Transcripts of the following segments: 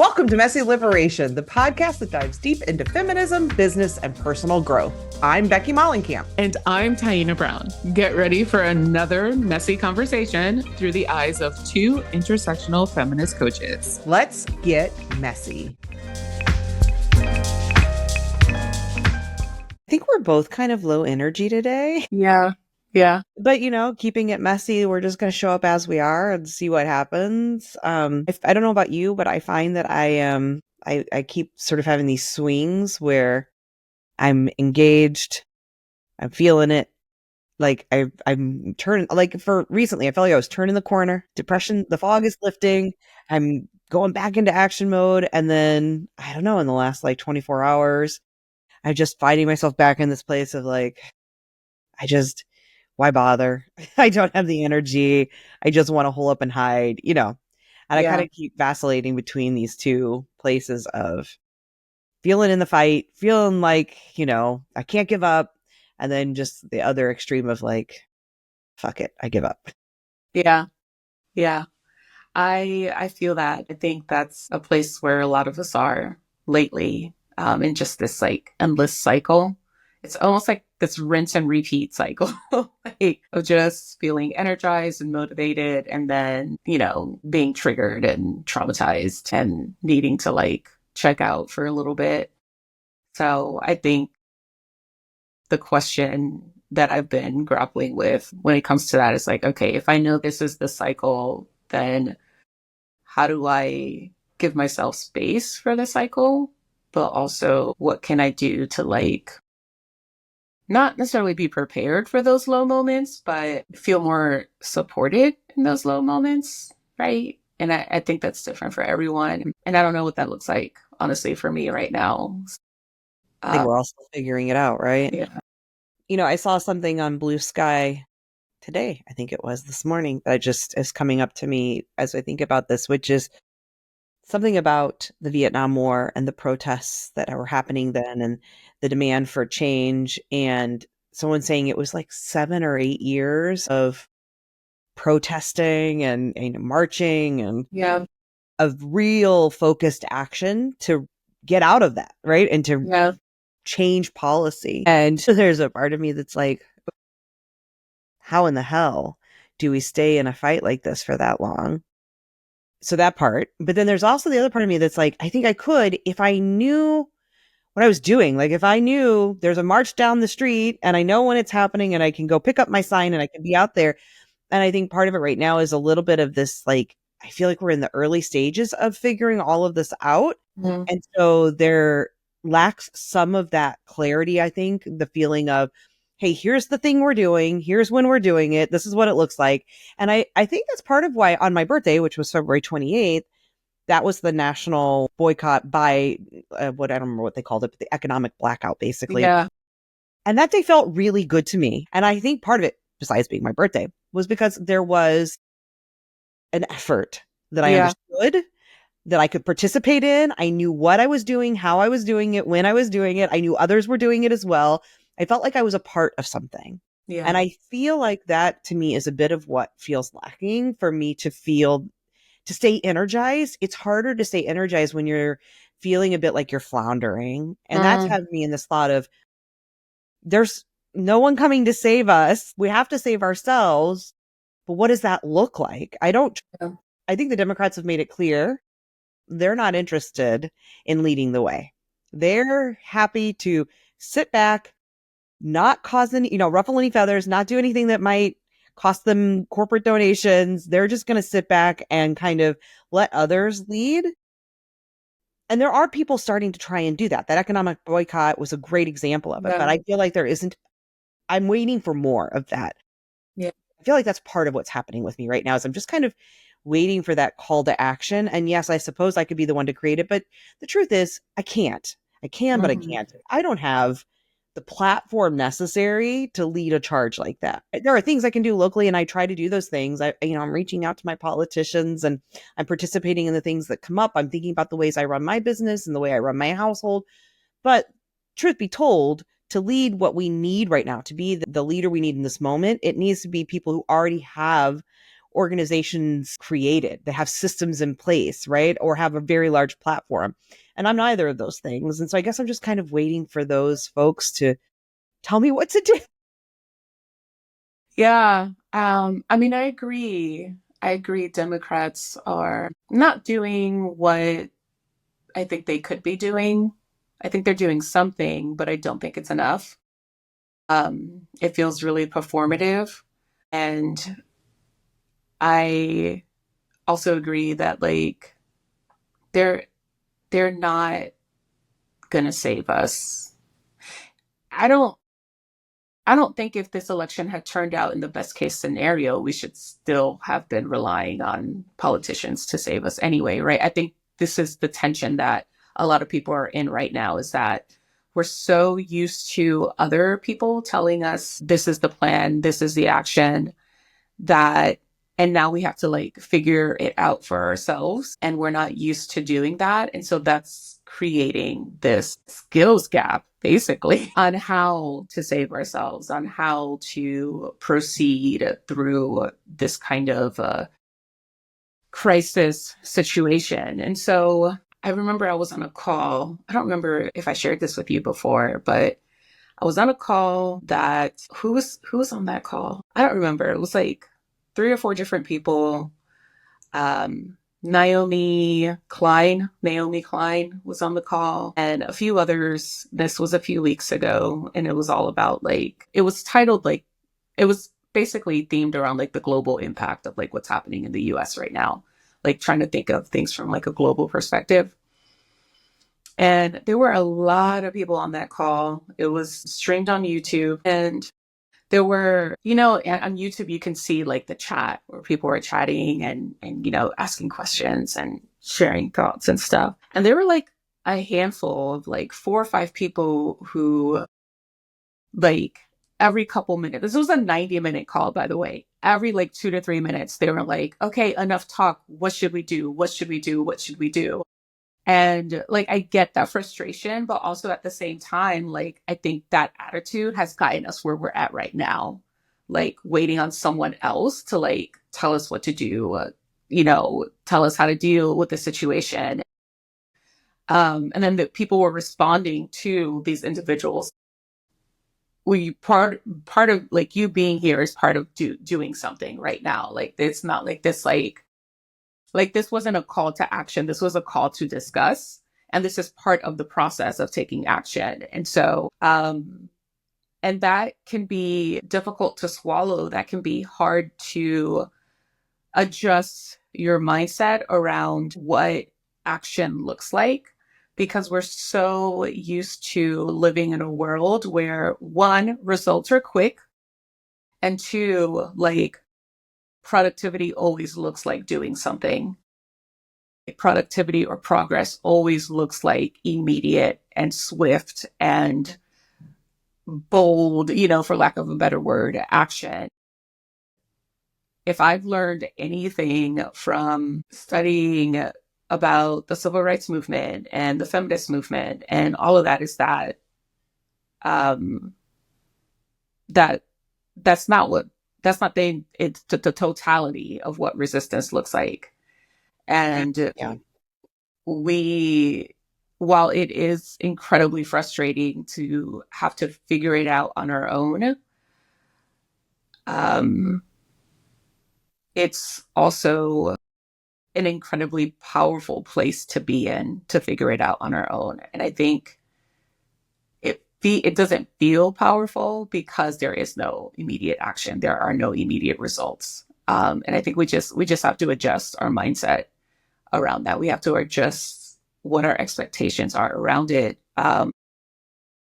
Welcome to Messy Liberation, the podcast that dives deep into feminism, business, and personal growth. I'm Becky Mollenkamp. And I'm Taina Brown. Get ready for another messy conversation through the eyes of two intersectional feminist coaches. Let's get messy. I think we're both kind of low energy today. Yeah. But, keeping it messy, we're just going to show up as we are and see what happens. I don't know about you, but I find that I keep sort of having these swings where I'm engaged, I'm feeling it. Like I'm turning, like for recently, I felt like I was turning the corner. Depression, the fog is lifting. I'm going back into action mode. And then, I don't know, in the last 24 hours, I'm just finding myself back in this place of why bother? I don't have the energy. I just want to hole up and hide, and I kind of keep vacillating between these two places of feeling in the fight, feeling like, I can't give up. And then just the other extreme of fuck it, I give up. Yeah. I feel that. I think that's a place where a lot of us are lately, in just this endless cycle. It's almost like this rinse and repeat cycle of just feeling energized and motivated and then, being triggered and traumatized and needing to check out for a little bit. So I think the question that I've been grappling with when it comes to that is okay, if I know this is the cycle, then how do I give myself space for the cycle? But also, what can I do to not necessarily be prepared for those low moments, but feel more supported in those low moments, right? And I think that's different for everyone. And I don't know what that looks like, honestly, for me right now. I think we're all still figuring it out, right? Yeah. I saw something on Blue Sky today, I think it was this morning, that just is coming up to me as I think about this, which is something about the Vietnam War and the protests that were happening then and the demand for change. And someone saying it was 7 or 8 years of protesting and marching and of real focused action to get out of that, right? And to change policy. And there's a part of me that's how in the hell do we stay in a fight like this for that long? So that part. But then there's also the other part of me that's I think I could if I knew what I was doing. If I knew there's a march down the street and I know when it's happening and I can go pick up my sign and I can be out there. And I think part of it right now is a little bit of this, I feel like we're in the early stages of figuring all of this out. Mm-hmm. And so there lacks some of that clarity, I think, the feeling of, hey, here's the thing we're doing. Here's when we're doing it. This is what it looks like. And I think that's part of why on my birthday, which was February 28th, that was the national boycott by I don't remember what they called it, but the economic blackout, basically. Yeah. And that day felt really good to me. And I think part of it, besides being my birthday, was because there was an effort that I understood, that I could participate in. I knew what I was doing, how I was doing it, when I was doing it. I knew others were doing it as well. I felt like I was a part of something. Yeah. And I feel like that to me is a bit of what feels lacking for me to stay energized. It's harder to stay energized when you're feeling a bit like you're floundering. And that's had me in this thought of, there's no one coming to save us. We have to save ourselves. But what does that look like? I think the Democrats have made it clear they're not interested in leading the way. They're happy to sit back, not cause any, ruffle any feathers, not do anything that might cost them corporate donations. They're just going to sit back and kind of let others lead. And there are people starting to try and do that. That economic boycott was a great example of it, but I feel like I'm waiting for more of that. Yeah. I feel like that's part of what's happening with me right now is I'm just kind of waiting for that call to action. And yes, I suppose I could be the one to create it, but the truth is I can't. I can, but I can't. I don't have the platform necessary to lead a charge like that. There are things I can do locally, and I try to do those things. I'm reaching out to my politicians and I'm participating in the things that come up. I'm thinking about the ways I run my business and the way I run my household. But truth be told, to lead what we need right now, to be the leader we need in this moment, it needs to be people who already have organizations created. They have systems in place, right? Or have a very large platform. And I'm neither of those things. And so I guess I'm just kind of waiting for those folks to tell me what to do. Yeah. I mean, I agree. I agree. Democrats are not doing what I think they could be doing. I think they're doing something, but I don't think it's enough. It feels really performative. And I also agree that like they're they're not gonna save us. I don't I don't think if this election had turned out in the best case scenario, we should still have been relying on politicians to save us anyway, right? I think this is the tension that a lot of people are in right now, is that we're so used to other people telling us this is the plan, this is the action, that and now we have to like figure it out for ourselves, and we're not used to doing that. And so that's creating this skills gap basically on how to save ourselves, on how to proceed through this kind of crisis situation. And so I remember I was on a call. I don't remember if I shared this with you before, but I was on a call that who was on that call? I don't remember. It was like 3 or 4 different people. Um, Naomi Klein was on the call, and a few others. This was a few weeks ago, and it was all about like, it was titled like, it was basically themed around like the global impact of like what's happening in the US right now, like trying to think of things from like a global perspective. And there were a lot of people on that call. It was streamed on YouTube, and there were, on YouTube, you can see like the chat where people were chatting and, asking questions and sharing thoughts and stuff. And there were like a handful of like 4 or 5 people who like every couple minutes, this was a 90-minute call, by the way, every like 2 to 3 minutes, they were like, okay, enough talk. What should we do? What should we do? What should we do? And like, I get that frustration, but also at the same time, like, I think that attitude has gotten us where we're at right now, like waiting on someone else to like tell us what to do, tell us how to deal with the situation. And then the people were responding to these individuals. We part of like you being here is part of doing something right now. Like, it's not like this, like this wasn't a call to action. This was a call to discuss. And this is part of the process of taking action. And so, and that can be difficult to swallow. That can be hard to adjust your mindset around what action looks like, because we're so used to living in a world where, one, results are quick, and two, like, productivity always looks like doing something. Productivity or progress always looks like immediate and swift and bold, for lack of a better word, action. If I've learned anything from studying about the civil rights movement and the feminist movement and all of that, is that that that's not what that's not it's the totality of what resistance looks like. And Yeah. we while it is incredibly frustrating to have to figure it out on our own, it's also an incredibly powerful place to be in, to figure it out on our own. And I think it doesn't feel powerful because there is no immediate action. There are no immediate results. And I think we just have to adjust our mindset around that. We have to adjust what our expectations are around it. And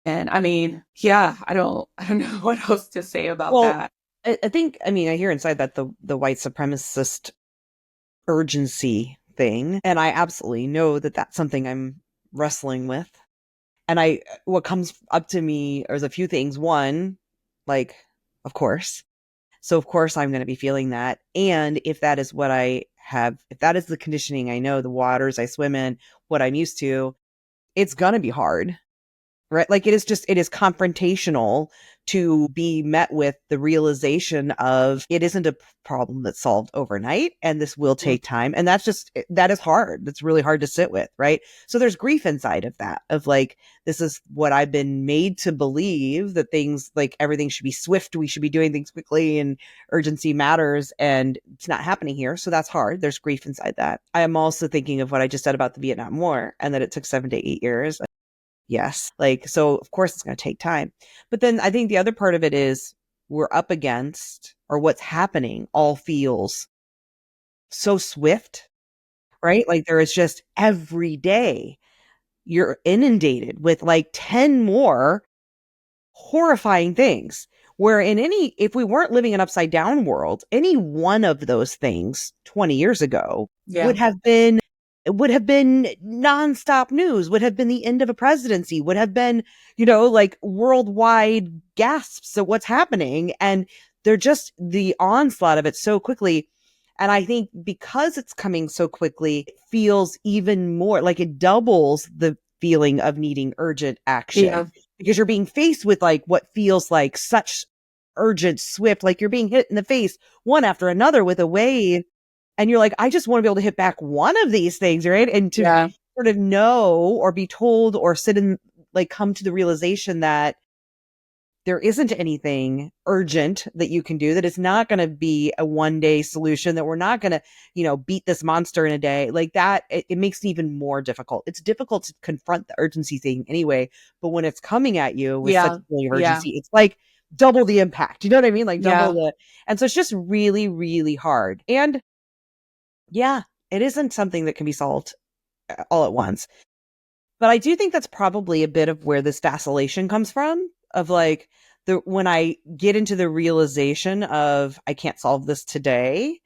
I mean, yeah, I don't know what else to say about Well, that. I think, I hear inside that the white supremacist urgency thing, and I absolutely know that that's something I'm wrestling with. And what comes up to me is a few things. One, like, of course. So of course I'm going to be feeling that. And if that is what if that is the conditioning I know, the waters I swim in, what I'm used to, it's going to be hard, right? Like, it is confrontational to be met with the realization of it isn't a problem that's solved overnight and this will take time. And that is hard. That's really hard to sit with, right? So there's grief inside of that, of like, this is what I've been made to believe, that things like everything should be swift. We should be doing things quickly and urgency matters. And it's not happening here. So that's hard. There's grief inside that. I am also thinking of what I just said about the Vietnam War and that it took 7 to 8 years. Yes. Like, so of course it's going to take time. But then I think the other part of it is we're up against, or what's happening all feels so swift, right? Like there is just every day you're inundated with like 10 more horrifying things. Where if we weren't living an upside down world, any one of those things 20 years ago would have been nonstop news, would have been the end of a presidency, would have been, like worldwide gasps at what's happening. And they're just the onslaught of it so quickly. And I think because it's coming so quickly, it feels even more like it doubles the feeling of needing urgent action, because you're being faced with like what feels like such urgent, swift, like you're being hit in the face one after another with a wave. And you're like, I just want to be able to hit back one of these things, right? And to sort of know or be told or come to the realization that there isn't anything urgent that you can do, that it's not going to be a one-day solution, that we're not going to, beat this monster in a day. Like that, it makes it even more difficult. It's difficult to confront the urgency thing anyway, but when it's coming at you with such a urgency, it's like double the impact. You know what I mean? Like double and so it's just really, really hard. And yeah, it isn't something that can be solved all at once. But I do think that's probably a bit of where this vacillation comes from, of like when I get into the realization of I can't solve this today,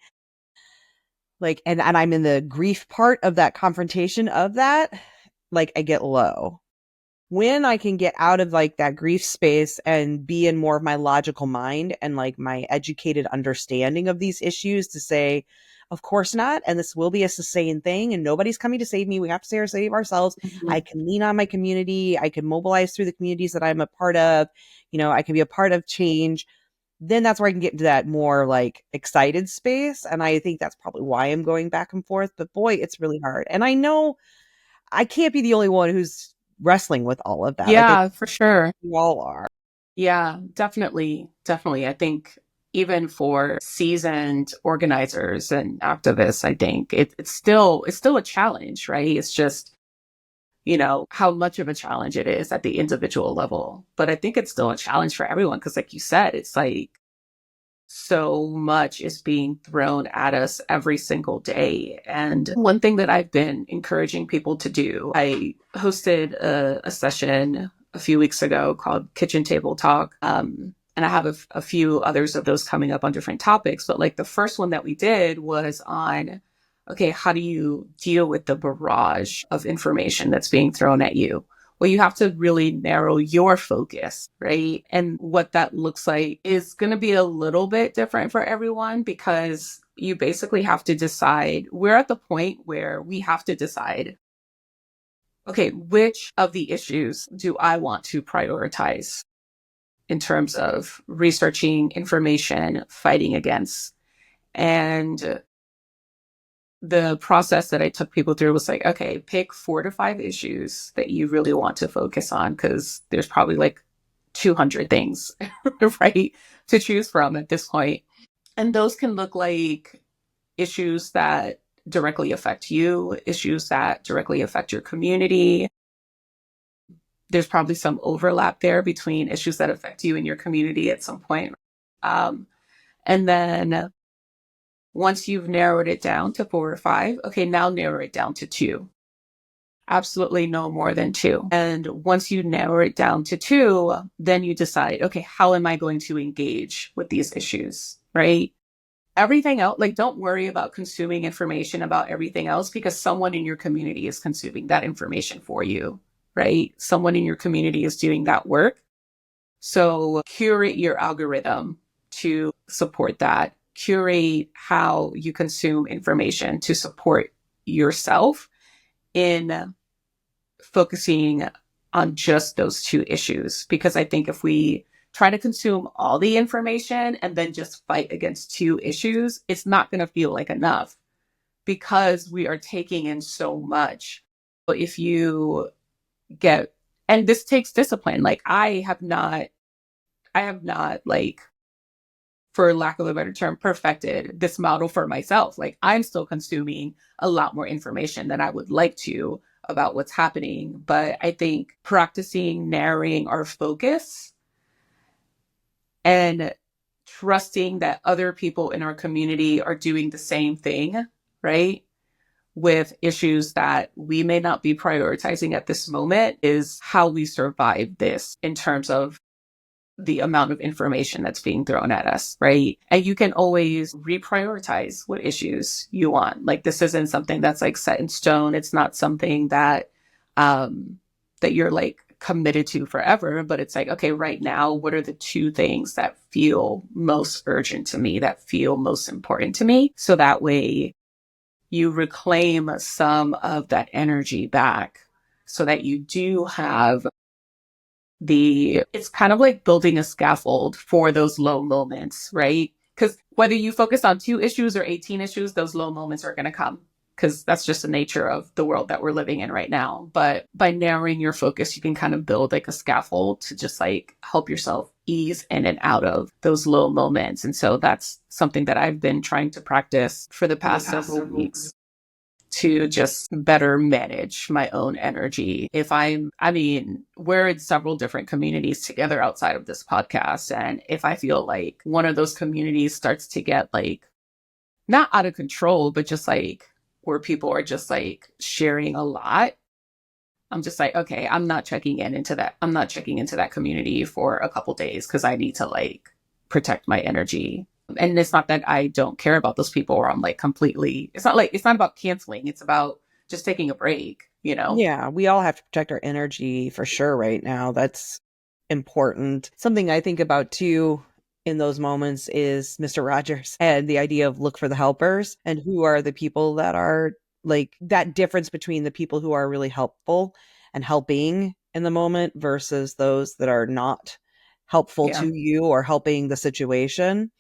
like, and I'm in the grief part of that confrontation of that, like I get low. When I can get out of like that grief space and be in more of my logical mind and like my educated understanding of these issues to say, of course not. And this will be a sustained thing and nobody's coming to save me. We have to save ourselves. Mm-hmm. I can lean on my community. I can mobilize through the communities that I'm a part of. I can be a part of change. Then that's where I can get into that more like excited space. And I think that's probably why I'm going back and forth. But boy, it's really hard. And I know I can't be the only one who's wrestling with all of that. Yeah, for sure. We all are. Yeah, definitely. Definitely. I think even for seasoned organizers and activists, I think it's still a challenge, right? It's just, how much of a challenge it is at the individual level. But I think it's still a challenge for everyone because like you said, it's like so much is being thrown at us every single day. And one thing that I've been encouraging people to do, I hosted a session a few weeks ago called Kitchen Table Talk. And I have a few others of those coming up on different topics. But like the first one that we did was on, okay, how do you deal with the barrage of information that's being thrown at you? Well, you have to really narrow your focus, right? And what that looks like is going to be a little bit different for everyone because you basically have to decide. We're at the point where we have to decide, okay, which of the issues do I want to prioritize in terms of researching information, fighting against? And the process that I took people through was like, okay, pick 4 to 5 issues that you really want to focus on because there's probably like 200 things, right, to choose from at this point. And those can look like issues that directly affect you, issues that directly affect your community. There's probably some overlap there between issues that affect you and your community at some point. And then once you've narrowed it down to 4 or 5, okay, now narrow it down to 2. Absolutely no more than 2. And once you narrow it down to 2, then you decide, okay, how am I going to engage with these issues, right? Everything else, like don't worry about consuming information about everything else because someone in your community is consuming that information for you, right? Someone in your community is doing that work. So curate your algorithm to support that. Curate how you consume information to support yourself in focusing on just those 2 issues. Because I think if we try to consume all the information and then just fight against two issues, it's not going to feel like enough because we are taking in so much. But if you get, and this takes discipline, like I have not, like, for lack of a better term, perfected this model for myself. Like, I'm still consuming a lot more information than I would like to about what's happening. But I think practicing narrowing our focus and trusting that other people in our community are doing the same thing, right? With issues that we may not be prioritizing at this moment is how we survive this in terms of the amount of information that's being thrown at us, right? And you can always reprioritize what issues you want. Like, this isn't something that's like set in stone. It's not something that that you're like committed to forever, but it's like, okay, right now, what are the two things that feel most urgent to me, that feel most important to me? So that way you reclaim some of that energy back so that you do have it's kind of like building a scaffold for those low moments, right? Because whether you focus on 2 issues or 18 issues, those low moments are going to come because that's just the nature of the world that we're living in right now. But by narrowing your focus, you can kind of build like a scaffold to just like help yourself ease in and out of those low moments. And so that's something that I've been trying to practice for the past several weeks to just better manage my own energy. I mean, we're in several different communities together outside of this podcast. And if I feel like one of those communities starts to get like, not out of control, but just like where people are just like sharing a lot, I'm just like, okay, I'm not checking into that community for a couple days because I need to like protect my energy. And it's not that I don't care about those people or I'm like completely, it's not about canceling. It's about just taking a break, you know? Yeah, we all have to protect our energy for sure right now. That's important. Something I think about too in those moments is Mr. Rogers and the idea of look for the helpers and who are the people that are like that difference between the people who are really helpful and helping in the moment versus those that are not helpful Yeah. to you or helping the situation.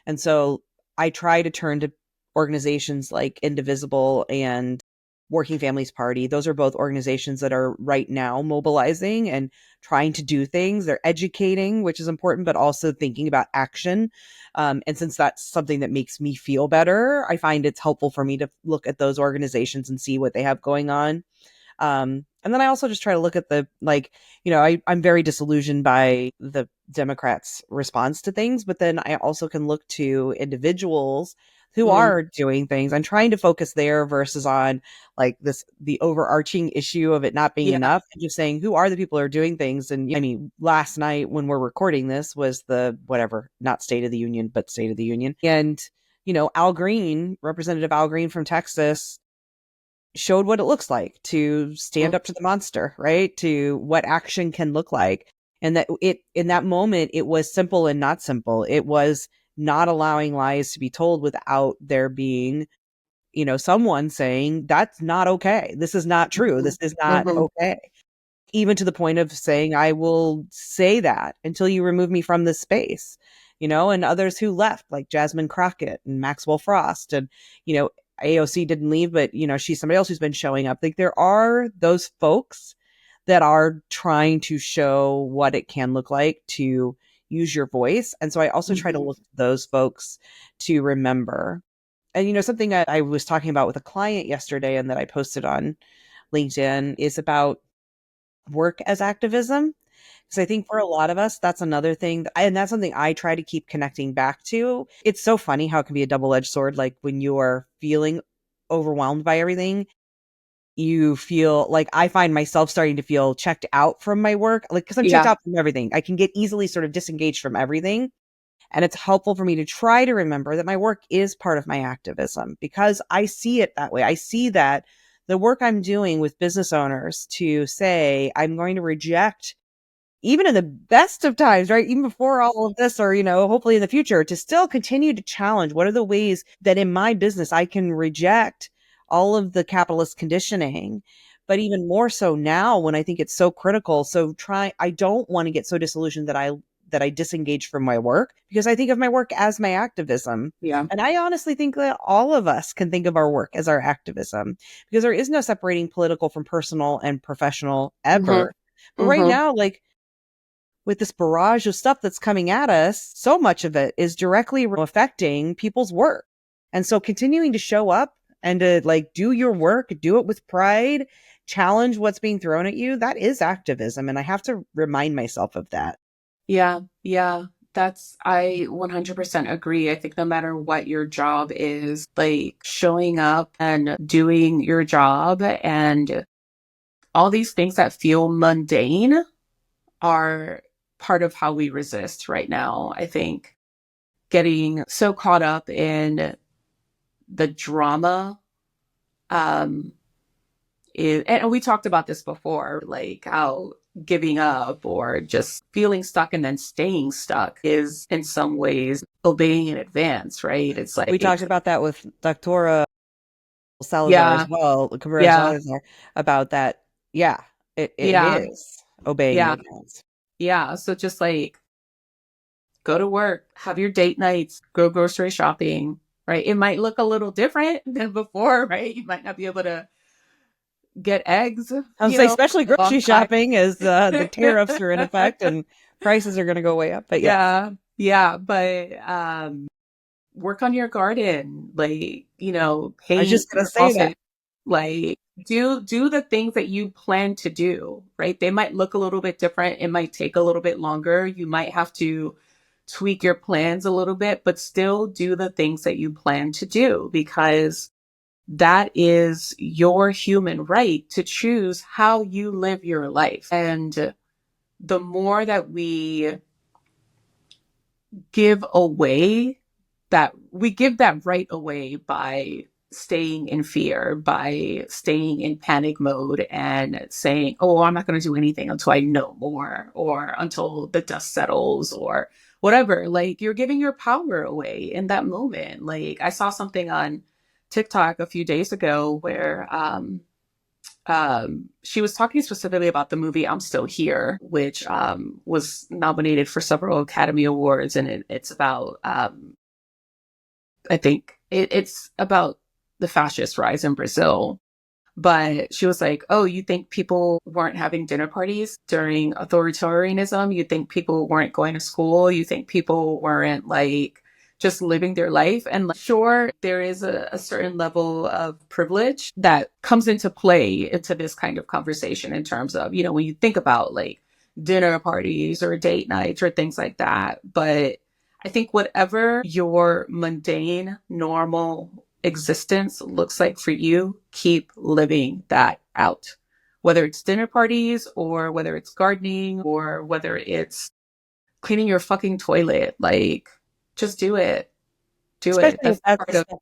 And so I try to turn to organizations like Indivisible and Working Families Party. Those are both organizations that are right now mobilizing and trying to do things. They're educating, which is important, but also thinking about action. And since that's something that makes me feel better, I find it's helpful for me to look at those organizations and see what they have going on. And then I also just try to look at I'm very disillusioned by the Democrats' response to things, but then I also can look to individuals who Mm. are doing things. I'm trying to focus there versus on like the overarching issue of it not being Yeah. enough and just saying who are the people who are doing things. And I mean, last night when we're recording this was the whatever, not State of the Union, but State of the Union. And, Representative Al Green from Texas showed what it looks like to stand Mm. up to the monster, right? To what action can look like. And that in that moment, it was simple and not simple. It was not allowing lies to be told without there being, someone saying that's not okay. This is not true. Mhm. This is not Mhm. okay. Even to the point of saying, I will say that until you remove me from this space, and others who left, like Jasmine Crockett and Maxwell Frost. And, AOC didn't leave, but, she's somebody else who's been showing up. Like there are those folks that are trying to show what it can look like to use your voice. And so I also try to Mhm. look at those folks to remember. And, something I was talking about with a client yesterday and that I posted on LinkedIn is about work as activism. Because I think for a lot of us, that's another thing. And that's something I try to keep connecting back to. It's so funny how it can be a double edged sword. Like when you are feeling overwhelmed by everything, you feel like I find myself starting to feel checked out from my work. Like, because I'm checked Yeah. out from everything, I can get easily sort of disengaged from everything. And it's helpful for me to try to remember that my work is part of my activism because I see it that way. I see that the work I'm doing with business owners to say, I'm going to reject, even in the best of times, right? Even before all of this, or, hopefully in the future, to still continue to challenge what are the ways that in my business I can reject all of the capitalist conditioning. But even more so now when I think it's so critical. I don't want to get so disillusioned that I that I disengage from my work because I think of my work as my activism. Yeah. And I honestly think that all of us can think of our work as our activism because there is no separating political from personal and professional ever. But right Mm-hmm. now, like with this barrage of stuff that's coming at us, so much of it is directly affecting people's work. And so continuing to show up and to like do your work, do it with pride, challenge what's being thrown at you, that is activism. And I have to remind myself of that. Yeah. Yeah. I 100% agree. I think no matter what your job is, like showing up and doing your job and all these things that feel mundane are part of how we resist right now. I think getting so caught up in the drama, um, and we talked about this before, like how giving up or just feeling stuck and then staying stuck is in some ways obeying in advance, right? It's We like, talked about that with Dr. Salazar as yeah, well, Cabrera yeah, Salazar, about that. Yeah, it yeah, is obeying in yeah, advance. yeah. So just like go to work, have your date nights, go grocery shopping, right? It might look a little different than before, right? You might not be able to get eggs, I would say, especially on grocery time. shopping as the tariffs are in effect and prices are going to go way up. But yes, Yeah, yeah, but work on your garden, like, I was paint just going your to say that. faucet, like do the things that you plan to do, right? They might look a little bit different. It might take a little bit longer. You might have to tweak your plans a little bit, but still do the things that you plan to do because that is your human right to choose how you live your life. And the more that we give that right away by staying in fear, by staying in panic mode and saying, oh, I'm not going to do anything until I know more or until the dust settles or whatever. Like you're giving your power away in that moment. Like I saw something on TikTok a few days ago where she was talking specifically about the movie I'm Still Here, which was nominated for several Academy Awards. And it's about, I think it's about the fascist rise in Brazil. But she was like, oh, you think people weren't having dinner parties during authoritarianism? You think people weren't going to school? You think people weren't like just living their life? And like, sure, there is a certain level of privilege that comes into play into this kind of conversation in terms of, when you think about like dinner parties or date nights or things like that. But I think whatever your mundane, normal existence looks like for you, keep living that out. Whether it's dinner parties or whether it's gardening or whether it's cleaning your fucking toilet, like just do it. Do it. Especially if That's that's the part of, stuff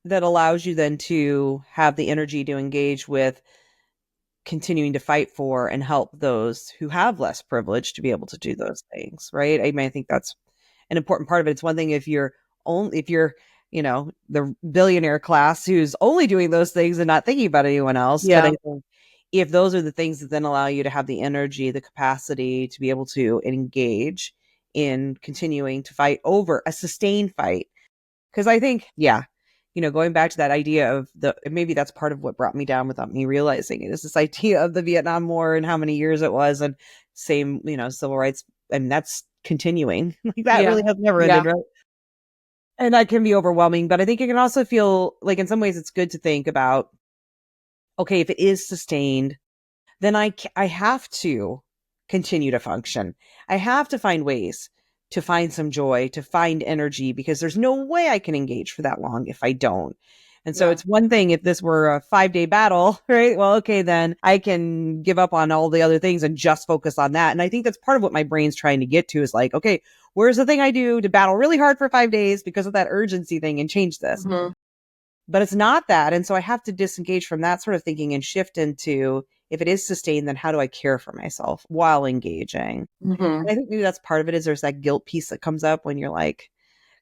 that allows you then to have the energy to engage with continuing to fight for and help those who have less privilege to be able to do those things, right? I mean, I think that's an important part of it. It's one thing if you're, the billionaire class who's only doing those things and not thinking about anyone else. But I yeah. think if those are the things that then allow you to have the energy, the capacity to be able to engage in continuing to fight over a sustained fight. Because I think, yeah, going back to that idea of maybe that's part of what brought me down without me realizing it is this idea of the Vietnam War and how many years it was and same, civil rights. And that's continuing. Like that Yeah. really has never ended, Yeah. right? And that can be overwhelming, but I think it can also feel like in some ways it's good to think about, okay, if it is sustained, then I have to continue to function. I have to find ways to find some joy, to find energy, because there's no way I can engage for that long if I don't. And so Yeah. it's one thing if this were a 5-day battle, right? Well, okay, then I can give up on all the other things and just focus on that. And I think that's part of what my brain's trying to get to is like, okay, where's the thing I do to battle really hard for 5 days because of that urgency thing and change this? Mm-hmm. But it's not that. And so I have to disengage from that sort of thinking and shift into if it is sustained, then how do I care for myself while engaging? Mm-hmm. And I think maybe that's part of it is there's that guilt piece that comes up when you're like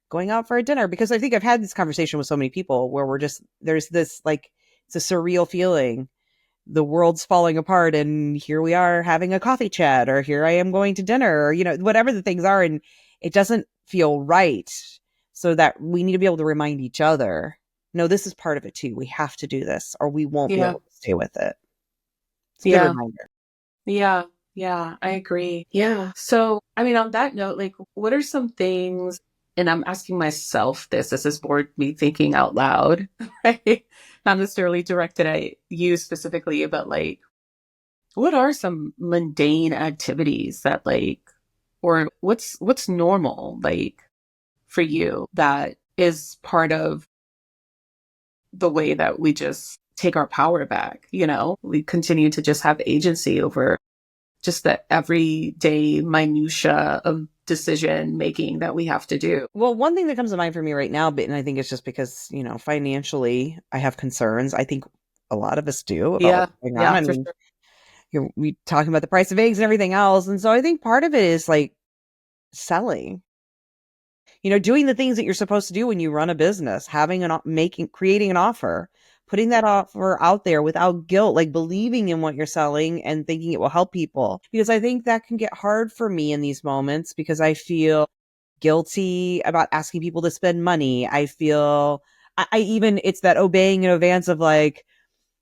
going out for a dinner, because I think I've had this conversation with so many people where there's this like, it's a surreal feeling the world's falling apart and here we are having a coffee chat, or here I am going to dinner, or, whatever the things are. And it doesn't feel right. So that we need to be able to remind each other, no, this is part of it too. We have to do this or we won't be Yeah. able to stay with it. It's a good Yeah. reminder. Yeah. Yeah. I agree. Yeah. So, I mean, on that note, like, what are some things, and I'm asking myself this has bored me thinking out loud, right? Not necessarily directed at you specifically, but like, what are some mundane activities that like, or what's normal, like, for you that is part of the way that we just take our power back, we continue to just have agency over just the everyday minutia of decision making that we have to do. Well, one thing that comes to mind for me right now, and I think it's just because, financially I have concerns. I think a lot of us do about Yeah. what's going on. Yeah, I for mean, sure. we talking about the price of eggs and everything else. And so I think part of it is like selling, doing the things that you're supposed to do when you run a business, creating an offer, putting that offer out there without guilt, like believing in what you're selling and thinking it will help people. Because I think that can get hard for me in these moments because I feel guilty about asking people to spend money. I feel I even, it's that obeying in advance of like,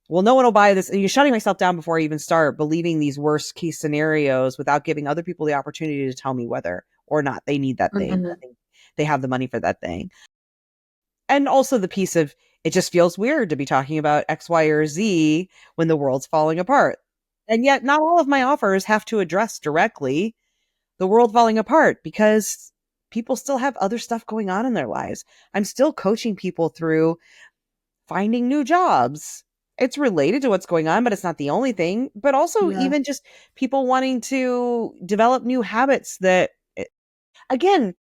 well, no one will buy this. And you're shutting myself down before I even start believing these worst case scenarios without giving other people the opportunity to tell me whether or not they need that thing. Mhm. I think they have the money for that thing. And also the piece of it just feels weird to be talking about X, Y, or Z when the world's falling apart. And yet not all of my offers have to address directly the world falling apart because people still have other stuff going on in their lives. I'm still coaching people through finding new jobs. It's related to what's going on, but it's not the only thing. But also, Yeah. even just people wanting to develop new habits that, again,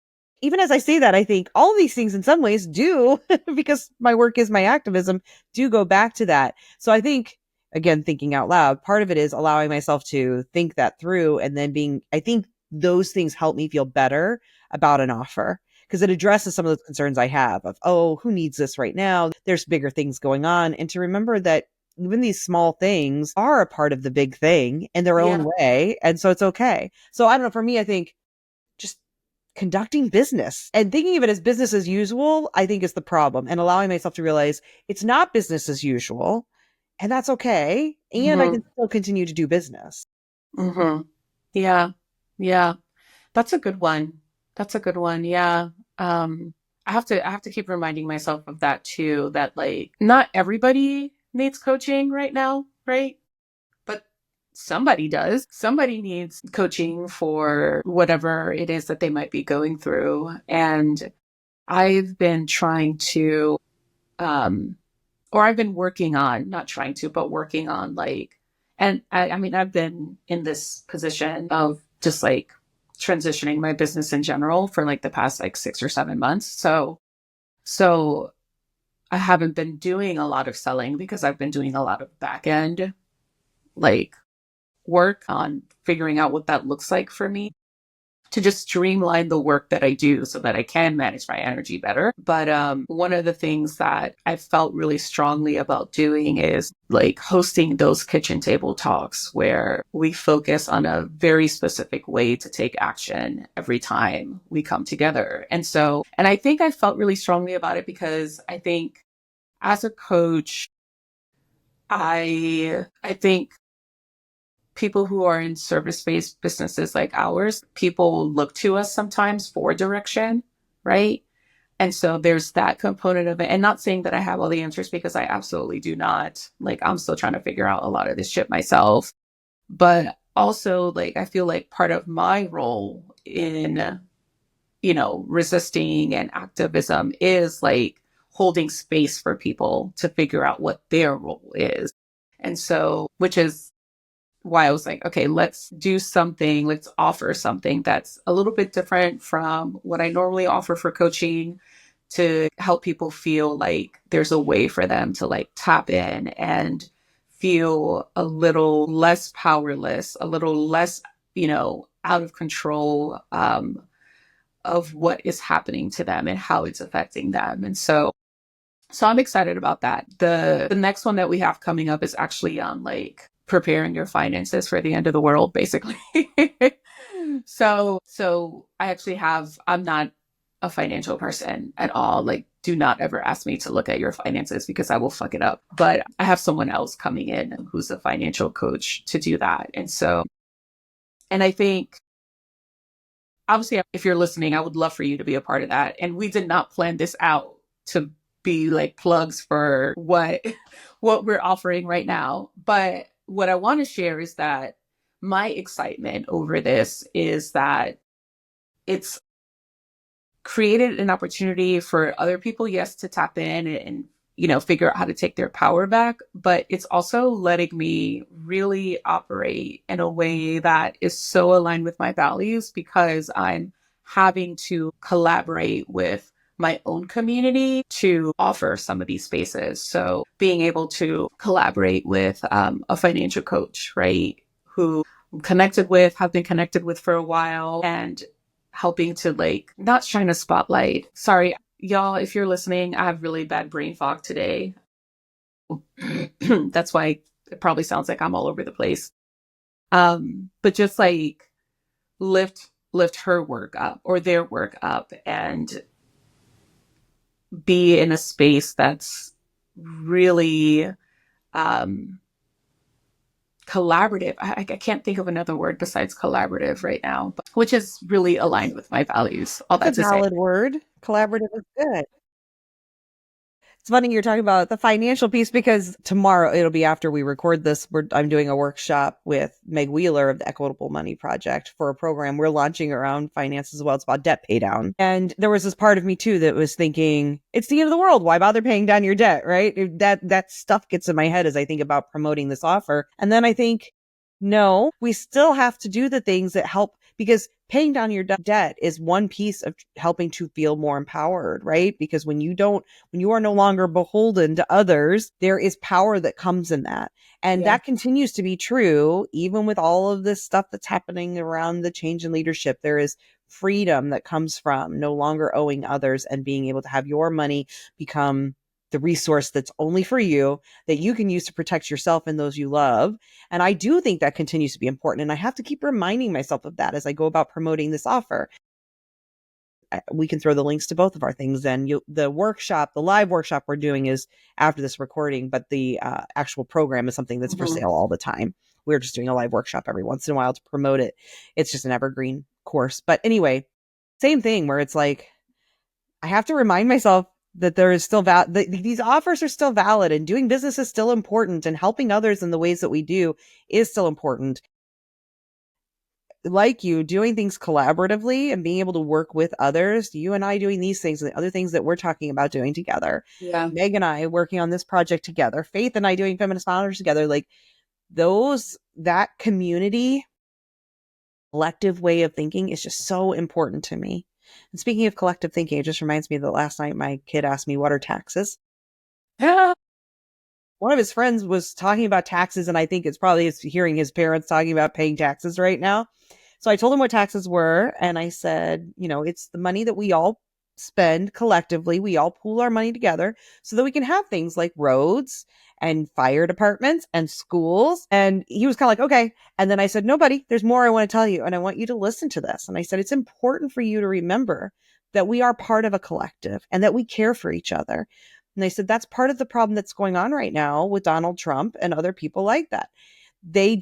even as I say that, I think all these things in some ways do, because my work is my activism, do go back to that. So I think, again, thinking out loud, part of it is allowing myself to think that through and then I think those things help me feel better about an offer because it addresses some of those concerns I have of, oh, who needs this right now? There's bigger things going on. And to remember that even these small things are a part of the big thing in their own Yeah. way. And so it's okay. So I don't know. For me, I think just conducting business and thinking of it as business as usual, I think is the problem. And allowing myself to realize it's not business as usual. And that's okay. And I Hmm. can still continue to do business. Hmm. Yeah. Yeah. That's a good one. That's a good one. Yeah. Um, I have to keep reminding myself of that too, that like not everybody needs coaching right now, right? But somebody does. Somebody needs coaching for whatever it is that they might be going through. And I've been trying to, um, or I've been working on, not trying to, but working on like, and I mean, I've been in this position of just like transitioning my business in general for like the past like 6 or 7 months. So I haven't been doing a lot of selling because I've been doing a lot of back end like work on figuring out what that looks like for me to just streamline the work that I do so that I can manage my energy better. But one of the things that I felt really strongly about doing is like hosting those kitchen table talks where we focus on a very specific way to take action every time we come together. And I think I felt really strongly about it because I think as a coach, I think people who are in service-based businesses like ours, people look to us sometimes for direction, right? And so there's that component of it. And not saying that I have all the answers because I absolutely do not. Like I'm still trying to figure out a lot of this shit myself. But also like I feel like part of my role in, resisting and activism is like holding space for people to figure out what their role is. And so, which is why I was like, okay, let's do something, let's offer something that's a little bit different from what I normally offer for coaching to help people feel like there's a way for them to like tap in and feel a little less powerless, a little less, out of control of what is happening to them and how it's affecting them. And so So I'm excited about that. The next one that we have coming up is actually on like preparing your finances for the end of the world, basically. So I actually have, I'm not a financial person at all. Like, do not ever ask me to look at your finances because I will fuck it up. But I have someone else coming in who's a financial coach to do that. And I think obviously, if you're listening, I would love for you to be a part of that. And we did not plan this out to be like plugs for what we're offering right now. But what I want to share is that my excitement over this is that it's created an opportunity for other people, yes, to tap in and figure out how to take their power back, but it's also letting me really operate in a way that is so aligned with my values because I'm having to collaborate with my own community to offer some of these spaces. So being able to collaborate with a financial coach, right, who I'm connected with, have been connected with for a while, and helping to like not shine a spotlight. Sorry, y'all, if you're listening, I have really bad brain fog today. That's why it probably sounds like I'm all over the place. But just like lift her work up or their work up and be in a space that's really um collaborative. I can't think of another word besides collaborative right now, but, which is really aligned with my values. All That's that a to say. valid word. Collaborative is good. It's funny you're talking about the financial piece because tomorrow it'll be after we record this. I'm doing a workshop with Meg Wheeler of the Equitable Money Project for a program we're launching around finance as well. It's about debt pay down. And there was this part of me too that was thinking, it's the end of the world. Why bother paying down your debt? Right. That stuff gets in my head as I think about promoting this offer. And then I think, no, we still have to do the things that help because paying down your debt is one piece of helping to feel more empowered, right? Because when you are no longer beholden to others, there is power that comes in that. And Yeah. that continues to be true, even with all of this stuff that's happening around the change in leadership. There is freedom that comes from no longer owing others and being able to have your money become the resource that's only for you that you can use to protect yourself and those you love. And I do think that continues to be important. And I have to keep reminding myself of that as I go about promoting this offer. We can throw the links to both of our things. Then the live workshop we're doing is after this recording, but the actual program is something that's for sale all the time. We're just doing a live workshop every once in a while to promote it. It's just an evergreen course. But anyway, same thing where it's like, I have to remind myself that there is still these offers are still valid and doing business is still important and helping others in the ways that we do is still important. Like you doing things collaboratively and being able to work with others, you and I doing these things and the other things that we're talking about doing together. Yeah. Meg and I working on this project together, Faith and I doing Feminist Founders together, like that community collective way of thinking is just so important to me. And speaking of collective thinking, it just reminds me that last night my kid asked me, what are taxes? Yeah. One of his friends was talking about taxes, and I think it's probably hearing his parents talking about paying taxes right now. So I told him what taxes were, and I said, it's the money that we all spend collectively. We all pool our money together so that we can have things like roads and fire departments and schools. And he was kind of like, okay. And then I said, no, buddy, there's more I want to tell you, and I want you to listen to this. And I said, it's important for you to remember that we are part of a collective and that we care for each other. And they said, that's part of the problem that's going on right now with Donald Trump and other people like that. They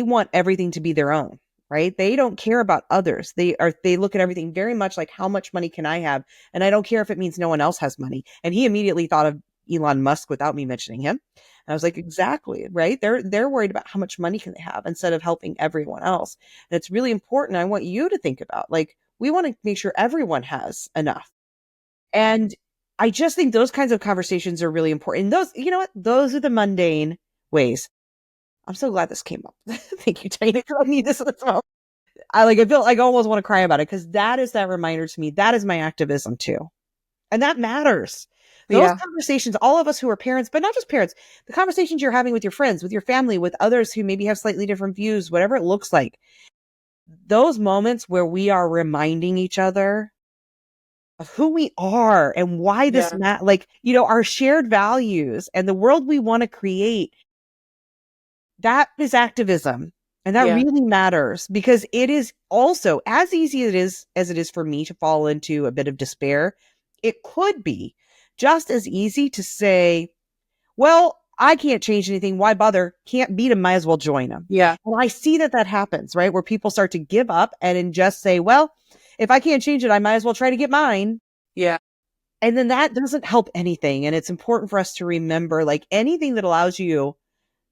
want everything to be their own, right? They don't care about others. They look at everything very much like, how much money can I have? And I don't care if it means no one else has money. And he immediately thought of Elon Musk without me mentioning him. And I was like, exactly, right? They're worried about how much money can they have instead of helping everyone else. And it's really important. I want you to think about, like, we want to make sure everyone has enough. And I just think those kinds of conversations are really important. And those, you know what? Those are the mundane ways. I'm so glad this came up. Thank you, Tanya, because I need this as well. I feel like I almost want to cry about it because that is that reminder to me. That is my activism too. And that matters. Those Yeah. conversations, all of us who are parents, but not just parents, the conversations you're having with your friends, with your family, with others who maybe have slightly different views, whatever it looks like, those moments where we are reminding each other of who we are and why this Yeah. like, our shared values and the world we want to create. That is activism. And that Yeah. really matters because it is also as easy as it is for me to fall into a bit of despair. It could be just as easy to say, well, I can't change anything. Why bother? Can't beat them. Might as well join them. Yeah. And I see that happens, right? Where people start to give up and then just say, well, if I can't change it, I might as well try to get mine. Yeah. And then that doesn't help anything. And it's important for us to remember, like, anything that allows you,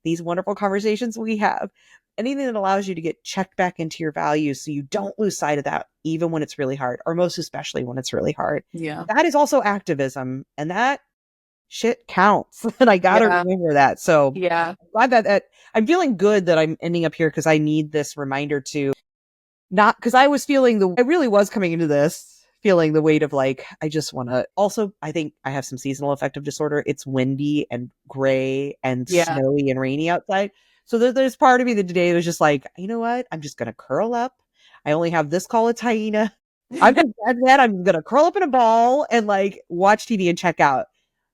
these wonderful conversations we have, anything that allows you to get checked back into your values so you don't lose sight of that, even when it's really hard, or most especially when it's really hard. Yeah. That is also activism. And that shit counts. And I got to Yeah. remember that. So Yeah. I'm glad that I'm feeling good that I'm ending up here because I need this reminder to not, because I was feeling I really was coming into this feeling the weight of like, I just want to also, I think I have some seasonal affective disorder. It's windy and gray and Yeah. snowy and rainy outside. So there's part of me that today was just like, you know what? I'm just going to curl up. I only have this call with Taina. I'm just that I'm going to curl up in a ball and like watch TV and check out.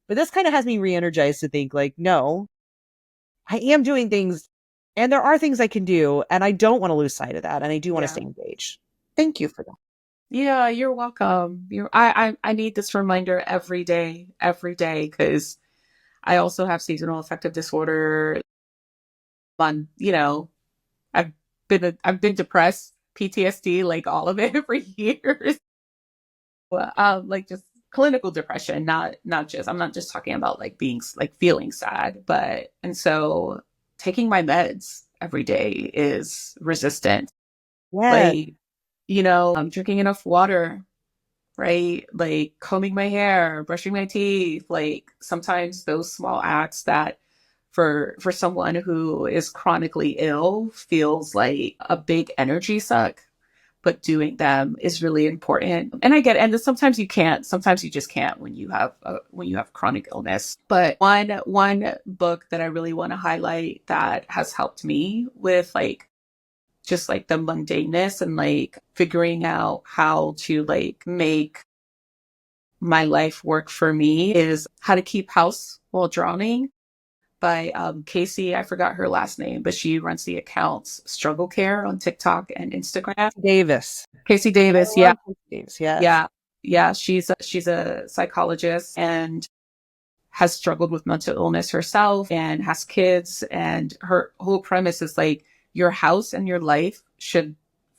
But this kind of has me re-energized to think like, no, I am doing things and there are things I can do. And I don't want to lose sight of that. And I do want to Yeah. stay engaged. Thank you for that. Yeah, you're welcome. I need this reminder every day, because I also have seasonal affective disorder. You know, I've I've been depressed, PTSD, like all of it for years. Like just clinical depression, not just, I'm not just talking about like being like feeling sad, but, and so taking my meds every day is resistant. Yes. Like, I'm drinking enough water, right? Like combing my hair, brushing my teeth, like sometimes those small acts that for someone who is chronically ill feels like a big energy suck, but doing them is really important. And I get it. And sometimes you can't, sometimes you just can't when you have chronic illness. But one book that I really want to highlight that has helped me with like just like the mundaneness and like figuring out how to like make my life work for me is How to Keep House While Drowning by Casey. I forgot her last name, but she runs the accounts Struggle Care on TikTok and Instagram. Davis. Casey I Davis. Yeah. love Casey Davis. Yes. Yeah. Yeah. She's a psychologist and has struggled with mental illness herself and has kids. And her whole premise is like your house and your life should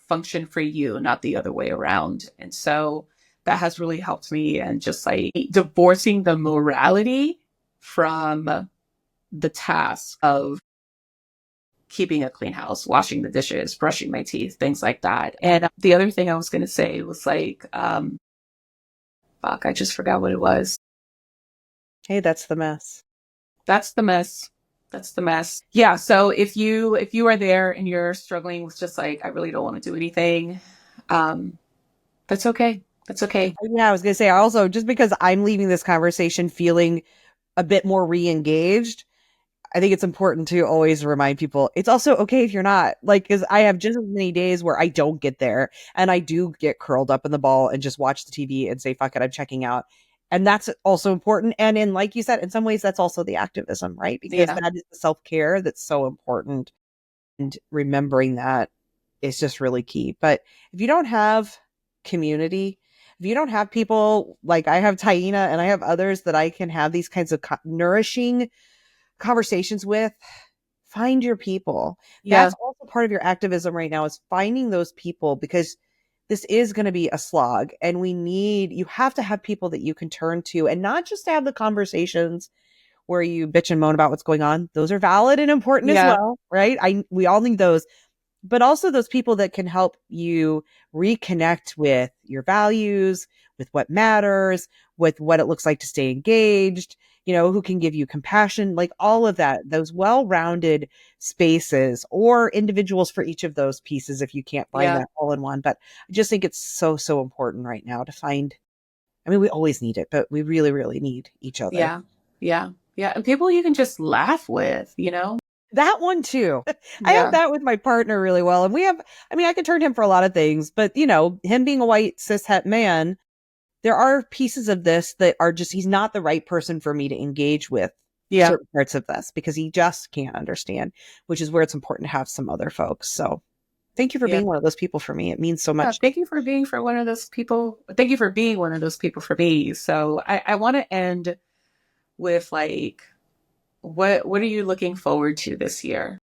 function for you, not the other way around. And so that has really helped me, and just like divorcing the morality from the task of keeping a clean house, washing the dishes, brushing my teeth, things like that. And the other thing I was going to say was like, fuck, I just forgot what it was. Hey, that's the mess. That's the mess. That's the mess. Yeah. So if you are there and you're struggling with just like, I really don't want to do anything, that's okay. That's okay. Yeah, I was gonna say also just because I'm leaving this conversation feeling a bit more re-engaged, I think it's important to always remind people it's also okay if you're not. Like, because I have just as many days where I don't get there and I do get curled up in the ball and just watch the TV and say, fuck it, I'm checking out. And that's also important. And in, like you said, in some ways, that's also the activism, right? Because Yeah. that is the self-care that's so important. And remembering that is just really key. But if you don't have community, if you don't have people like I have Taina and I have others that I can have these kinds of nourishing conversations with, find your people. Yeah. That's also part of your activism right now is finding those people because this is going to be a slog and you have to have people that you can turn to and not just to have the conversations where you bitch and moan about what's going on. Those are valid and important as Yeah. well, right? We all need those, but also those people that can help you reconnect with your values, with what matters, with what it looks like to stay engaged, who can give you compassion, like all of that, those well-rounded spaces or individuals for each of those pieces if you can't find Yeah. that all in one. But I just think it's so, so important right now to find, I mean, we always need it, but we really, really need each other. Yeah. Yeah. Yeah. And people you can just laugh with. That one too. I have Yeah. that with my partner really well. And I can turn him for a lot of things, but him being a white cis het man, there are pieces of this that are just, he's not the right person for me to engage with certain parts of this because he just can't understand, which is where it's important to have some other folks. So thank you for being one of those people for me. It means so much. Thank you for being one of those people. Thank you for being one of those people for me. So I want to end with like, what are you looking forward to this year?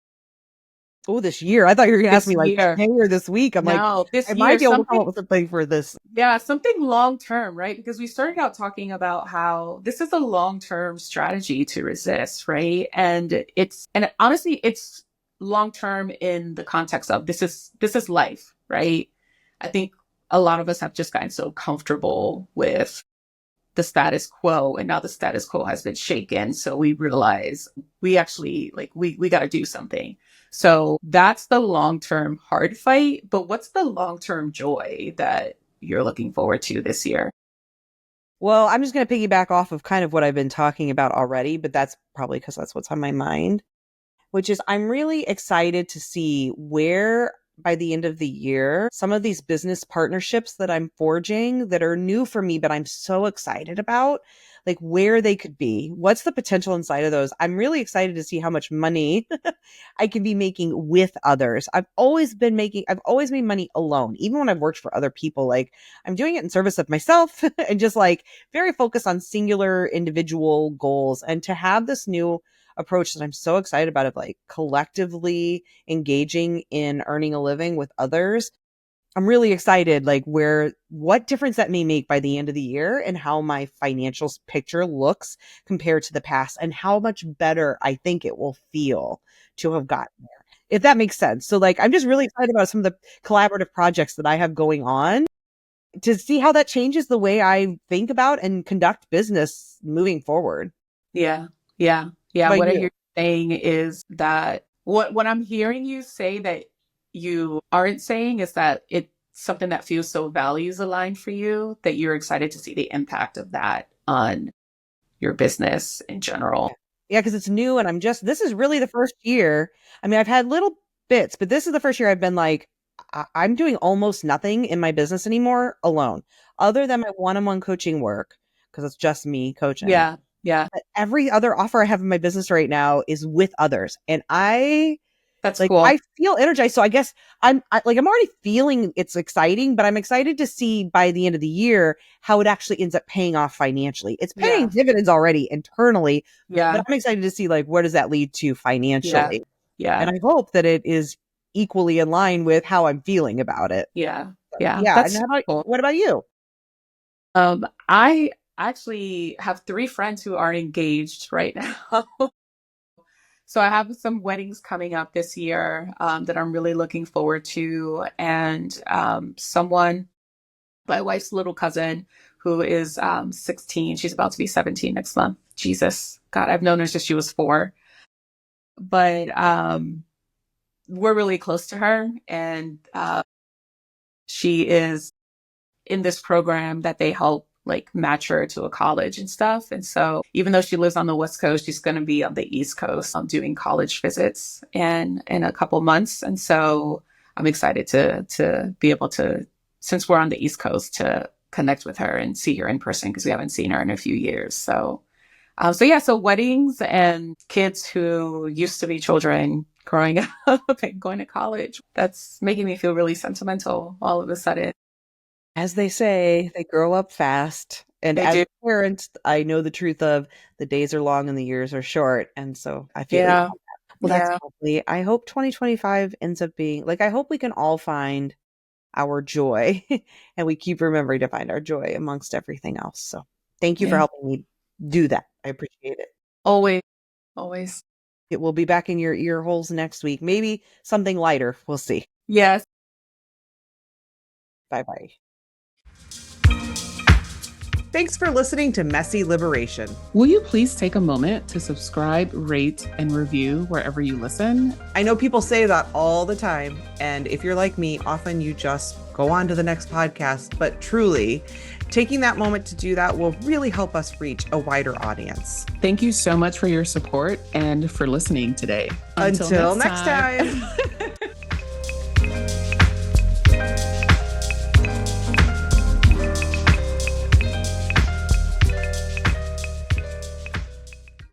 Oh, this year. I thought you were going to ask me like today or this week. I'm like, this I year, might be able to come up with something for this. Yeah, something long-term, right? Because we started out talking about how this is a long-term strategy to resist, right? And honestly, it's long-term in the context of this is life, right? I think a lot of us have just gotten so comfortable with the status quo, and now the status quo has been shaken. So we realize we actually we got to do something. So that's the long-term hard fight. But what's the long-term joy that you're looking forward to this year? Well, I'm just going to piggyback off of kind of what I've been talking about already, but that's probably because that's what's on my mind, which is I'm really excited to see where by the end of the year, some of these business partnerships that I'm forging that are new for me, but I'm so excited about, like where they could be. What's the potential inside of those? I'm really excited to see how much money I can be making with others. I've always made money alone, even when I've worked for other people. Like I'm doing it in service of myself and just like very focused on singular individual goals. And to have this new approach that I'm so excited about of like collectively engaging in earning a living with others. I'm really excited, like what difference that may make by the end of the year and how my financial picture looks compared to the past and how much better I think it will feel to have gotten there, if that makes sense. So like, I'm just really excited about some of the collaborative projects that I have going on to see how that changes the way I think about and conduct business moving forward. Yeah. What I hear you saying is that what I'm hearing you say that you aren't saying is that it's something that feels so values aligned for you that you're excited to see the impact of that on your business in general. Yeah, because it's new and this is really the first year. I mean, I've had little bits, but this is the first year I've been like, I'm doing almost nothing in my business anymore alone, other than my one-on-one coaching work, because it's just me coaching. Yeah. But every other offer I have in my business right now is with others. And that's like, cool. I feel energized. So I guess I'm already feeling it's exciting, but I'm excited to see by the end of the year how it actually ends up paying off financially. It's paying dividends already internally. Yeah. But I'm excited to see like, where does that lead to financially? Yeah. And I hope that it is equally in line with how I'm feeling about it. Yeah. That's cool. What about you? I actually have 3 friends who are engaged right now. So I have some weddings coming up this year that I'm really looking forward to. And my wife's little cousin, who is 16, she's about to be 17 next month. Jesus, God, I've known her since she was 4. But we're really close to her. And she is in this program that they help like match her to a college and stuff. And so even though she lives on the West Coast, she's going to be on the East Coast doing college visits in a couple months. And so I'm excited to be able to, since we're on the East Coast, to connect with her and see her in person because we haven't seen her in a few years. So weddings and kids who used to be children growing up and going to college. That's making me feel really sentimental all of a sudden. As they say, they grow up fast. And as a parent, I know the truth of the days are long and the years are short. And so I feel that's lovely. I hope 2025 ends up being like, I hope we can all find our joy and we keep remembering to find our joy amongst everything else. So thank you for helping me do that. I appreciate it. Always. It will be back in your ear holes next week. Maybe something lighter. We'll see. Yes. Bye-bye. Thanks for listening to Messy Liberation. Will you please take a moment to subscribe, rate, and review wherever you listen? I know people say that all the time. And if you're like me, often you just go on to the next podcast. But truly, taking that moment to do that will really help us reach a wider audience. Thank you so much for your support and for listening today. Until next time.